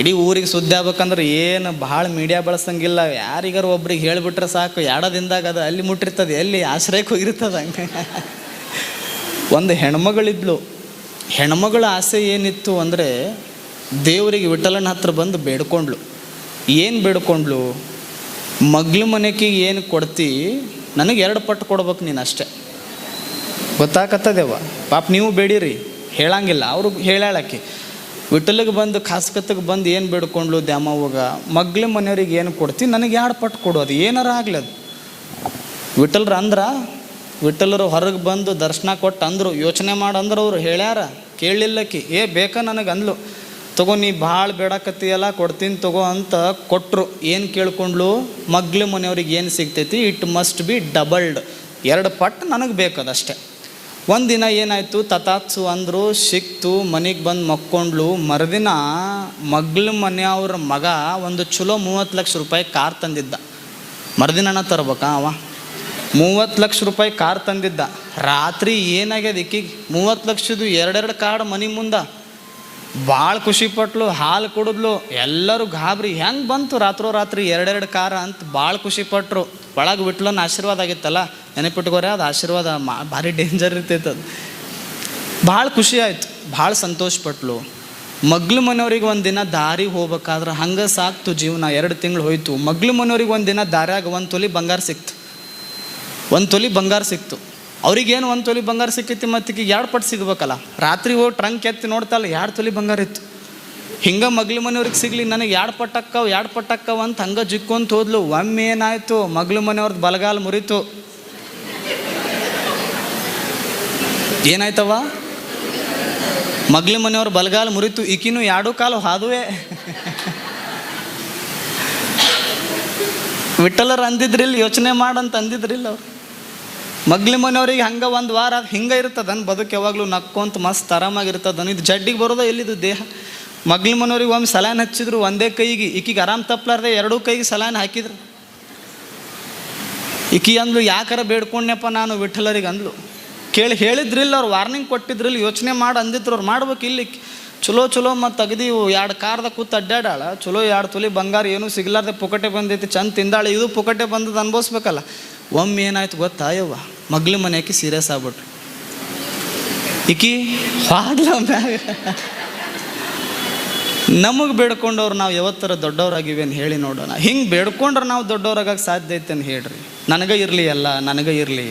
ಇಡೀ ಊರಿಗೆ ಸುದ್ದಿ ಆಗ್ಬೇಕಂದ್ರೆ ಏನು ಭಾಳ ಮೀಡಿಯಾ ಬಳಸಂಗಿಲ್ಲ. ಯಾರಿಗಾರು ಒಬ್ರಿಗೆ ಹೇಳಿಬಿಟ್ರೆ ಸಾಕು, ಎರಡದಿಂದಾಗ ಅದು ಅಲ್ಲಿ ಮುಟ್ಟಿರ್ತದೆ, ಎಲ್ಲಿ ಆಶ್ರಯಕ್ಕೆ ಹೋಗಿರ್ತದೆ. ಹಂಗೆ ಒಂದು ಹೆಣ್ಮಗಳಿದ್ಲು. ಹೆಣ್ಮಗಳ ಆಸೆ ಏನಿತ್ತು ಅಂದರೆ ದೇವರಿಗೆ ವಿಠಲನ ಹತ್ರ ಬಂದು ಬೇಡ್ಕೊಂಡ್ಳು. ಏನು ಬೇಡ್ಕೊಂಡ್ಳು? ಮಗ್ಳ ಮನೆಗೆ ಏನು ಕೊಡ್ತಿ, ನನಗೆ 2 ಪಟ್ಟು ಕೊಡ್ಬೇಕು ನೀನು ಅಷ್ಟೆ. ಗೊತ್ತಾಕತ್ತದೇವ ಪಾಪ, ನೀವು ಬೇಡಿರಿ, ಹೇಳಂಗಿಲ್ಲ. ಅವರು ಹೇಳಾಳಕ್ಕೆ ವಿಠಲಿಗೆ ಬಂದು ಖಾಸ್ಕತ್ತಿಗೆ ಬಂದು ಏನು ಬೇಡ್ಕೊಂಡ್ಲು ದ್ಯಾಮವ್ವಗ, ಮಗ್ಳ ಮನೆಯವ್ರಿಗೆ ಏನು ಕೊಡ್ತೀನಿ, ನನಗೆ 2 ಪಟ್ಟು ಕೊಡು, ಅದು ಏನಾರ ಆಗಲಿ. ಅದು ವಿಠಲ್ರು ಅಂದ್ರ, ವಿಠಲರು ಹೊರಗೆ ಬಂದು ದರ್ಶನ ಕೊಟ್ಟು ಅಂದರು, ಯೋಚನೆ ಮಾಡಂದ್ರೆ ಅವರು ಹೇಳ್ಯಾರ, ಕೇಳಲಿಲ್ಲಕ್ಕಿ. ಬೇಕಾ ನನಗೆ ಅಂದ್ಲು. ತಗೋ, ನೀ ಭಾಳ ಬೇಡಕತ್ತೀಯಲ್ಲ, ಕೊಡ್ತೀನಿ ತಗೋ ಅಂತ ಕೊಟ್ಟರು. ಏನು ಕೇಳ್ಕೊಂಡ್ಲು? ಮಗ್ಳ ಮನೆಯವ್ರಿಗೆ ಏನು ಸಿಗ್ತೈತಿ, ಇಟ್ ಮಸ್ಟ್ ಬಿ ಡಬಲ್ಡ್, 2 ಪಟ್ಟು ನನಗೆ ಬೇಕದಷ್ಟೆ. ಒಂದಿನ ಏನಾಯಿತು, ತತಾತ್ಸು ಅಂದರು, ಸಿಕ್ತು, ಮನೆಗೆ ಬಂದು ಮಕ್ಕೊಂಡ್ಲು. ಮರುದಿನ ಮಗ್ಳ ಮನೆಯವ್ರ ಮಗ ಒಂದು ಚಲೋ 30 ಲಕ್ಷ ರೂಪಾಯಿ ಕಾರ್ ತಂದಿದ್ದ. ಮರುದಿನ ತರ್ಬೇಕಾ ಅವ 30 ಲಕ್ಷ ರೂಪಾಯಿ ಕಾರ್ ತಂದಿದ್ದ. ರಾತ್ರಿ ಏನಾಗ್ಯದ ಈಕಿಗೆ, 30 ಲಕ್ಷದ್ದು 2 ಕಾರ್ ಮನೆ ಮುಂದೆ. ಭಾಳ ಖುಷಿಪಟ್ಲು, ಹಾಲು ಕುಡಿದ್ಲು. ಎಲ್ಲರೂ ಗಾಬರಿ, ಹೆಂಗೆ ಬಂತು ರಾತ್ರಿ 2 ಕಾರ ಅಂತ ಭಾಳ ಖುಷಿಪಟ್ರು. ಒಳಗೆ ವಿಠಲನ ಆಶೀರ್ವಾದ ಆಗಿತ್ತಲ್ಲ, ನೆನಪಿಟ್ಕೋರೆ, ಅದು ಆಶೀರ್ವಾದ ಭಾರಿ ಡೇಂಜರ್ ಇರ್ತೈತೆ. ಅದು ಭಾಳ ಖುಷಿ ಆಯಿತು, ಭಾಳ ಸಂತೋಷಪಟ್ಲು. ಮಗ್ಳ ಮನೆಯವ್ರಿಗೆ ಒಂದಿನ ದಾರಿಗೆ ಹೋಗ್ಬೇಕಾದ್ರೆ ಹಂಗೆ ಸಾಕ್ತು ಜೀವನ. 2 ತಿಂಗಳು ಹೋಯ್ತು. ಮಗ್ಳ ಮನೆಯವ್ರಿಗೆ ಒಂದಿನ ದಾರ್ಯಾಗ 1 ತೊಲಿ ಬಂಗಾರ ಸಿಕ್ತು. 1 ತೊಲಿ ಬಂಗಾರ ಸಿಕ್ತು. ಅವ್ರಿಗೇನು 1 ತೊಲಿ ಬಂಗಾರ ಸಿಕ್ಕೈತಿ, ಮತ್ತು ಈಗ 2 ಪಟ್ಟು ಸಿಗ್ಬೇಕಲ್ಲ. ರಾತ್ರಿ ಹೋಗಿ ಟ್ರಂಕ್ ಎತ್ತಿ ನೋಡ್ತಲ್ಲ, 2 ತೊಲಿ ಬಂಗಾರ ಇತ್ತು. ಹಿಂಗೆ ಮಗ್ಳ ಮನೆಯವ್ರಿಗೆ ಸಿಗ್ಲಿ, ನನಗೆ 2 ಪಟ್ಟು ಅಕ್ಕವ ಅಂತ ಹಂಗೆ ಜಿಕ್ಕೊಂತ ಹೋದ್ಲು. ಒಮ್ಮೆ ಏನಾಯಿತು, ಮಗ್ಳ ಮನೆಯವ್ರದ್ದು ಬಲಗಾಲ ಮುರಿತು. ಏನಾಯ್ತವ? ಮಗ್ಳ ಮನೆಯವ್ರ ಬಲಗಾಲ ಮುರಿತು. ಈಕಿನೂ 2 ಕಾಲು ಹಾದುವೆ. ವಿಠಲರು ಅಂದಿದ್ರಿಲ್ಲ, ಯೋಚನೆ ಮಾಡಂತ ಅಂದಿದ್ರಿಲ್ಲ ಅವ್ರು. ಮಗ್ಳ ಮನೆಯವ್ರಿಗೆ ಹಂಗೆ 1 ವಾರ ಹಿಂಗೆ ಇರ್ತದನ್ ಬದುಕು, ಯಾವಾಗಲೂ ನಕ್ಕೊಂತ ಮಸ್ತ್ ಆರಾಮಾಗಿರ್ತದನ್. ಇದು ಜಡ್ಡಿಗೆ ಬರೋದ ಎಲ್ಲಿದು ದೇಹ. ಮಗ್ಳ ಮನೆಯವ್ರಿಗೆ ಒಮ್ಮೆ ಸಲಾನ್ ಹಚ್ಚಿದ್ರು ಒಂದೇ ಕೈಗೆ. ಈಕಿಗೆ ಆರಾಮ್ ತಪ್ಪಲಾರ್ದೆ 2 ಕೈಗೆ ಸಲಾನ್ ಹಾಕಿದ್ರು. ಈಕಿ ಅಂದ್ಲು, ಯಾಕಾರ ಬೇಡ್ಕೊಂಡ್ನಪ್ಪ ನಾನು ವಿಠಲರಿಗೆ ಅಂದ್ಲು. ಹೇಳಿದ್ರಿಲ್ಲ ಅವ್ರು, ವಾರ್ನಿಂಗ್ ಕೊಟ್ಟಿದ್ರಿಲ್ಲ, ಯೋಚನೆ ಮಾಡಿ ಅಂದಿದ್ರು ಅವ್ರು. ಮಾಡ್ಬೇಕು ಇಲ್ಲಿ ಚಲೋ ಮತ್ತು ಅಗದಿ 2 ಕಾರ್ದಾಗ ಕೂತು ಅಡ್ಡಾಡಾಳ. ಚಲೋ 2 ತೊಲಿ ಬಂಗಾರ ಏನೂ ಸಿಗ್ಲಾರ್ದೆ ಪುಕಟೆ ಬಂದೈತಿ, ಚಂದ ತಿಂದಾಳೆ. ಇದು ಪುಕಟೆ ಬಂದದ್ದು ಅನ್ಭವಿಸ್ಬೇಕಲ್ಲ. ಒಮ್ಮೆ ಏನಾಯ್ತು ಗೊತ್ತಾಯವ್ವ, ಮಗ್ಳ ಮನೆಯಾಕಿ ಸೀರಿಯಸ್ ಆಗ್ಬಿಟ್ರು. ಈಕಿ ಹಾಡ್ಲ ಮ್ಯಾಗ. ನಮಗೆ ಬೇಡ್ಕೊಂಡವ್ರು ನಾವು ಯಾವತ್ತರ ದೊಡ್ಡವ್ರಾಗಿವೇನು ಹೇಳಿ ನೋಡೋಣ. ಹಿಂಗೆ ಬೇಡ್ಕೊಂಡ್ರೆ ನಾವು ದೊಡ್ಡವ್ರಾಗಕ್ಕೆ ಸಾಧ್ಯ ಐತೆ ಅಂತ ಹೇಳ್ರಿ. ನನಗೆ ಇರಲಿ ಎಲ್ಲ, ನನಗೆ ಇರಲಿ.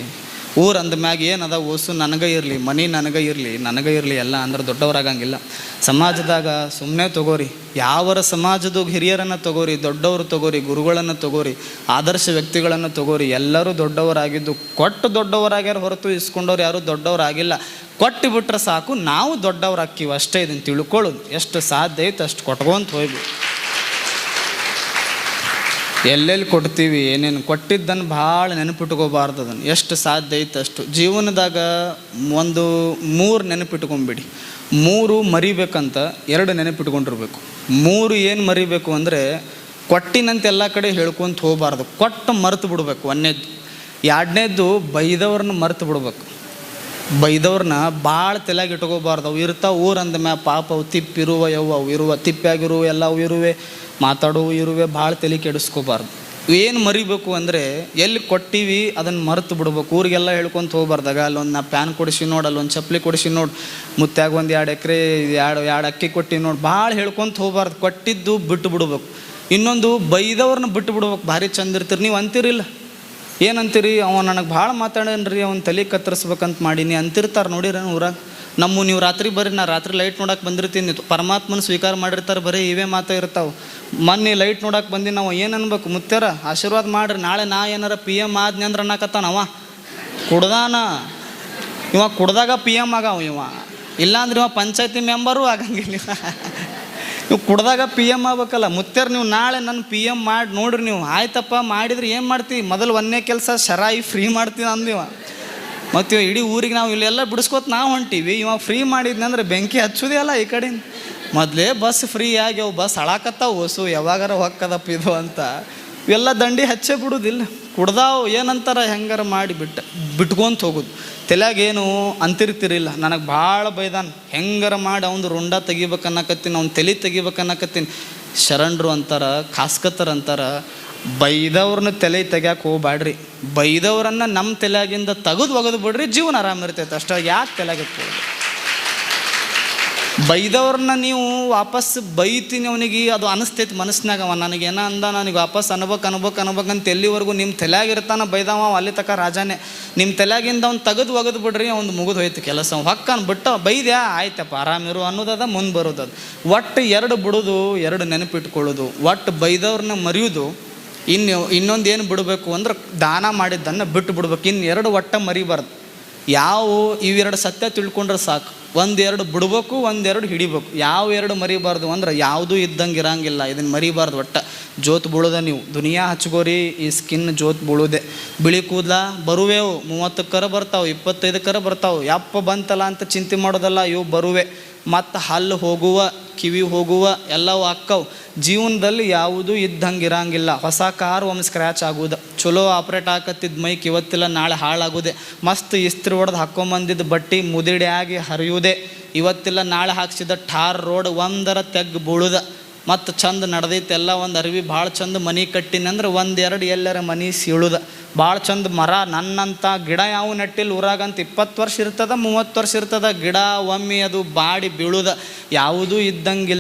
ಊರು ಅಂದ ಮ್ಯಾಗ ಏನದ ಓಸು ನನಗೆ ಇರಲಿ, ಮನೆ ನನಗೆ ಇರಲಿ ಎಲ್ಲ ಅಂದ್ರೆ ದೊಡ್ಡವರಾಗಂಗಿಲ್ಲ. ಸಮಾಜದಾಗ ಸುಮ್ಮನೆ ತಗೋರಿ, ಯಾವರ ಸಮಾಜದ ಹಿರಿಯರನ್ನು ತಗೋರಿ, ದೊಡ್ಡವರು ತಗೋರಿ, ಗುರುಗಳನ್ನು ತಗೋರಿ, ಆದರ್ಶ ವ್ಯಕ್ತಿಗಳನ್ನು ತಗೋರಿ. ಎಲ್ಲರೂ ದೊಡ್ಡವರಾಗಿದ್ದು ಕೊಟ್ಟು ದೊಡ್ಡವರಾಗ್ಯಾರ ಹೊರತು ಇಸ್ಕೊಂಡವ್ರು ಯಾರೂ ದೊಡ್ಡವರಾಗಿಲ್ಲ. ಕೊಟ್ಟು ಬಿಟ್ರೆ ಸಾಕು, ನಾವು ದೊಡ್ಡವ್ರಾಕ್ಕಿವಿ ಅಷ್ಟೇ. ಇದನ್ನು ತಿಳ್ಕೊಳ್ಳೋದು ಎಷ್ಟು ಸಾಧ್ಯ ಐತೆ ಅಷ್ಟು ಕೊಟ್ಕೊಂತ ಹೋಗ್ಬೇಕು. ಎಲ್ಲೆಲ್ಲಿ ಕೊಡ್ತೀವಿ, ಏನೇನು ಕೊಟ್ಟಿದ್ದನ್ನು ಭಾಳ ನೆನಪಿಟ್ಕೋಬಾರ್ದು. ಅದನ್ನು ಎಷ್ಟು ಸಾಧ್ಯ ಐತೆ ಅಷ್ಟು. ಜೀವನದಾಗ 3 ನೆನಪಿಟ್ಕೊಂಬಿಡಿ. 3 ಮರಿಬೇಕಂತ 2 ನೆನಪಿಟ್ಕೊಂಡಿರ್ಬೇಕು. 3 ಏನು ಮರಿಬೇಕು ಅಂದರೆ, ಕೊಟ್ಟಿನಂತ ಎಲ್ಲ ಕಡೆ ಹೇಳ್ಕೊಂತ ಹೋಗಬಾರ್ದು, ಕೊಟ್ಟು ಮರೆತು ಬಿಡ್ಬೇಕು 1ನೇದ್ದು. 2ನೇದ್ದು ಬೈದವ್ರನ್ನ ಮರೆತು ಬಿಡ್ಬೇಕು. ಬೈದವ್ರನ್ನ ಭಾಳ ತಲೆಯಾಗಿ ಇಟ್ಕೋಬಾರ್ದು. ಅವು ಇರ್ತಾವೆ ಊರು ಅಂದ ಮ್ಯಾ ಪಾಪ, ಅವು ತಿಪ್ಪಿರುವ ಅವು ಇರುವ, ತಿಪ್ಪಾಗಿರುವ ಎಲ್ಲ ಅವು ಇರುವೆ, ಮಾತಾಡುವು ಇರುವೆ, ಭಾಳ ತಲೆ ಕೆಡಿಸ್ಕೋಬಾರ್ದು. ಏನು ಮರಿಬೇಕು ಅಂದರೆ, ಎಲ್ಲಿ ಕೊಟ್ಟಿವಿ ಅದನ್ನು ಮರೆತು ಬಿಡ್ಬೇಕು. ಊರಿಗೆಲ್ಲ ಹೇಳ್ಕೊಂತ ಹೋಗ್ಬಾರ್ದಾಗ, ಅಲ್ಲೊಂದು ನಾ ಪ್ಯಾನ್ ಕೊಡಿಸಿ ನೋಡು, ಅಲ್ಲೊಂದು ಚಪ್ಪಲಿ ಕೊಡಿಸಿ ನೋಡು, ಮುತ್ಯಾಗ 1-2 ಎಕರೆ 2 ಅಕ್ಕಿ ಕೊಟ್ಟು ನೋಡು, ಭಾಳ ಹೇಳ್ಕೊಂತ ಹೋಗ್ಬಾರ್ದು. ಕೊಟ್ಟಿದ್ದು ಬಿಟ್ಟು ಬಿಡ್ಬೇಕು. ಇನ್ನೊಂದು, ಬೈದವ್ರನ್ನ ಬಿಟ್ಟು ಬಿಡ್ಬೇಕು. ಭಾರಿ ಚಂದ ಇರ್ತೀರಿ. ನೀವು ಅಂತಿರಿಲ್ಲ, ಏನಂತೀರಿ, ಅವ ನನಗೆ ಭಾಳ ಮಾತಾಡನ್ರಿ, ಅವ್ನು ತಲೆ ಕತ್ತರಿಸ್ಬೇಕಂತ ಮಾಡೀನಿ ಅಂತಿರ್ತಾರೆ. ನೋಡಿರ ಊರಾಗ ನೀವು ರಾತ್ರಿ ಬರ್ರಿ, ನಾ ರಾತ್ರಿ ಲೈಟ್ ನೋಡಕ್ಕೆ ಬಂದಿರ್ತೀನಿ. ಪರಮಾತ್ಮನ ಸ್ವೀಕಾರ ಮಾಡಿರ್ತಾರೆ, ಬರೀ ಇವೇ ಮಾತಾ ಇರ್ತಾವೆ. ಮೊನ್ನೆ ಲೈಟ್ ನೋಡಕ್ಕೆ ಬಂದು ನಾವು ಏನು ಅನ್ಬೇಕು, ಮುತ್ಯಾರ ಆಶೀರ್ವಾದ ಮಾಡ್ರಿ, ನಾಳೆ ನಾ ಏನಾರ PM ಆದ್ನಿ ಅಂದ್ರೆ ಅನ್ನಕತ್ತಾನವ. ಕುಡ್ದಾನ ಇವ, ಕುಡ್ದಾಗ PM ಆಗವ ಇವ. ಇಲ್ಲಾಂದ್ರೆ ಇವ ಪಂಚಾಯತಿ ಮೆಂಬರು ಆಗಂಗಿಲ್ಲ. ನೀವು ಕುಡ್ದಾಗ PM ಆಗ್ಬೇಕಲ್ಲ. ಮುತ್ಯಾರ ನೀವು ನಾಳೆ ನನ್ನ PM ಮಾಡಿ ನೋಡ್ರಿ. ನೀವು ಆಯ್ತಪ್ಪ ಮಾಡಿದ್ರೆ ಏನು ಮಾಡ್ತೀವಿ, ಮೊದಲು 1ನೇ ಕೆಲಸ ಶರಾಯಿ ಫ್ರೀ ಮಾಡ್ತೀವಿ ಅಂದಿವ. ಮತ್ತು ಇಡೀ ಊರಿಗೆ ನಾವು ಇಲ್ಲೆಲ್ಲ ಬಿಡಿಸ್ಕೊತ ನಾವು ಹೊಂಟೀವಿ. ಇವಾಗ ಫ್ರೀ ಮಾಡಿದ್ನಂದ್ರೆ ಬೆಂಕಿ ಹಚ್ಚೋದೇ ಅಲ್ಲ ಈ ಕಡೆ. ಮೊದಲೇ ಬಸ್ ಫ್ರೀ ಆಗ್ಯಾವ, ಬಸ್ ಹಳಾಕತ್ತಾವ ಓಸು, ಯಾವಾಗಾರ ಹೊಕ್ಕದಪ್ಪ ಇದು ಅಂತ. ಇವೆಲ್ಲ ದಂಡಿ ಹಚ್ಚೇ ಬಿಡೋದಿಲ್ಲ. ಕುಡ್ದಾವು ಏನಂತಾರ ಹೆಂಗಾರ ಮಾಡಿ ಬಿಟ್ಕೊಂತ ಹೋಗೋದು. ತಲೆಯಾಗೇನು ಅಂತಿರ್ತಿರಿಲ್ಲ, ನನಗೆ ಭಾಳ ಬೈದಾನ, ಹೆಂಗಾರ ಮಾಡಿ ಅವ್ನು ರುಂಡ ತೆಗಿಬೇಕನ್ನಕತ್ತೀನಿ, ಅವ್ನು ತಲೆ ತೆಗಿಬೇಕನ್ನಕತ್ತೀನಿ. ಶರಣರು ಅಂತಾರ, ಖಾಸ್ಕತರ್ ಅಂತಾರ, ಬೈದವ್ರನ್ನ ತಲೆ ತೆಗ್ಯಾಕೆ ಹೋಗ್ಬ್ಯಾಡ್ರಿ. ಬೈದವ್ರನ್ನ ನಮ್ಮ ತಲೆಯಾಗಿಂದ ಒಗೆದು ಬಿಡ್ರಿ, ಜೀವನ ಆರಾಮಿರ್ತೈತೆ ಅಷ್ಟೇ. ಯಾಕೆ ತಲೆಯಾಗ ಎತ್ಕೊಳ್ಳೋದು? ಬೈದವ್ರನ್ನ ನೀವು ವಾಪಸ್ ಬೈತೀನಿ ಅವನಿಗೆ, ಅದು ಅನಿಸ್ತೈತಿ ಮನಸ್ಸಿನಾಗ, ಅವ ನನಗೇನ ಅಂದ, ನನಗೆ ವಾಪಸ್ ಅನ್ಬೇಕಂತ ಎಲ್ಲಿವರೆಗೂ ನಿಮ್ಮ ತಲೆಯಾಗಿರ್ತಾನೆ ಬೈದವ, ಅಲ್ಲಿ ತಕ ರಾಜಾನೇ. ನಿಮ್ಮ ತಲೆಯಾಗಿಂದ ಅವ್ನು ಒಗೆದು ಬಿಡ್ರಿ, ಅವ್ನು ಮುಗಿದು ಹೋಯ್ತು ಕೆಲಸ. ಹೊಕ್ಕನ್ ಬಿಟ್ಟ ಬೈದ್ಯಾ, ಆಯ್ತಪ್ಪ ಆರಾಮಿರು ಅನ್ನೋದದ, ಮುಂದೆ ಬರೋದದು. ಒಟ್ಟು ಎರಡು ಬಿಡೋದು, ಎರಡು ನೆನಪಿಟ್ಕೊಳ್ಳೋದು. ಒಟ್ಟು ಬೈದವ್ರನ್ನ ಮರೆಯೋದು. ಇನ್ನೊಂದು ಏನು ಬಿಡಬೇಕು ಅಂದ್ರೆ ದಾನ ಮಾಡಿದ್ದನ್ನು ಬಿಟ್ಟು ಬಿಡ್ಬೇಕು. ಇನ್ನೆರಡು ಒಟ್ಟ ಮರಿಬಾರ್ದು. ಇವೆರಡು ಸತ್ಯ ತಿಳ್ಕೊಂಡ್ರೆ ಸಾಕು. ಒಂದೆರಡು ಬಿಡ್ಬೇಕು, ಒಂದೆರಡು ಹಿಡಿಬೇಕು. ಎರಡು ಮರಿಬಾರ್ದು ಅಂದ್ರೆ ಯಾವುದೂ ಇದ್ದಂಗೆ ಇರಂಗಿಲ್ಲ. ಇದನ್ನು ಮರಿಬಾರ್ದು. ಒಟ್ಟ ಜೋತ್ ಬೀಳೋದ ನೀವು ದುನಿಯಾ ಹಚ್ಕೋರಿ, ಈ ಸ್ಕಿನ್ ಜೋತ್ ಬೀಳೋದೆ. ಬಿಳಿ ಕೂದಲ ಬರುವೆವು, 30 ಬರ್ತಾವೆ, 25 ಬರ್ತಾವೆ. ಯಪ್ಪ ಬಂತಲ್ಲ ಅಂತ ಚಿಂತೆ ಮಾಡೋದಲ್ಲ, ಇವು ಬರುವೆ. ಮತ್ತು ಹಲ್ಲು ಹೋಗುವ, ಕಿವಿ ಹೋಗುವ ಎಲ್ಲವೂ ಅಕ್ಕವು. ಜೀವನದಲ್ಲಿ ಯಾವುದೂ ಇದ್ದಂಗೆ ಇರಂಗಿಲ್ಲ. ಹೊಸ ಕಾರ್ ಒಮ್ಮೆ ಸ್ಕ್ರ್ಯಾಚ್ ಆಗೋದು, ಚಲೋ ಆಪ್ರೇಟ್ ಹಾಕತ್ತಿದ್ದು ಮೈಕ್ ಇವತ್ತಿಲ್ಲ ನಾಳೆ ಹಾಳಾಗೋದೆ. ಮಸ್ತ್ ಇಸ್ತ್ರಿ ಹೊಡೆದು ಹಾಕ್ಕೊಂಬಂದಿದ್ದು ಬಟ್ಟೆ ಮುದಿಡೆ ಆಗಿ ಹರಿಯುವುದೇ. ಇವತ್ತಿಲ್ಲ ನಾಳೆ ಹಾಕ್ಸಿದ ಠಾರ್ ರೋಡ್ ಒಂದರ ತೆಗ್ ಬೀಳುದ. ಮತ್ತು ಚಂದ ನಡೆದೈತೆ ಎಲ್ಲ, ಒಂದು ಅರಿವಿ ಭಾಳ ಚಂದ ಮನೆ ಕಟ್ಟಿನಂದ್ರೆ 1-2 ಎಲ್ಲರ ಮನೆ ಸೀಳುದ. ಭಾಳ ಚಂದ ಮರ, ನನ್ನಂಥ ಗಿಡ ಯಾವ ನೆಟ್ಟಿಲ್ಲ ಊರಾಗಂತ 20 ವರ್ಷ ಇರ್ತದ, 30 ವರ್ಷ ಇರ್ತದ ಗಿಡ. ಒಮ್ಮೆ ಅದು ಬಾಡಿ ಬೀಳುದ. ಯಾವುದೂ ಇದ್ದಂಗಿಲ್ಲ.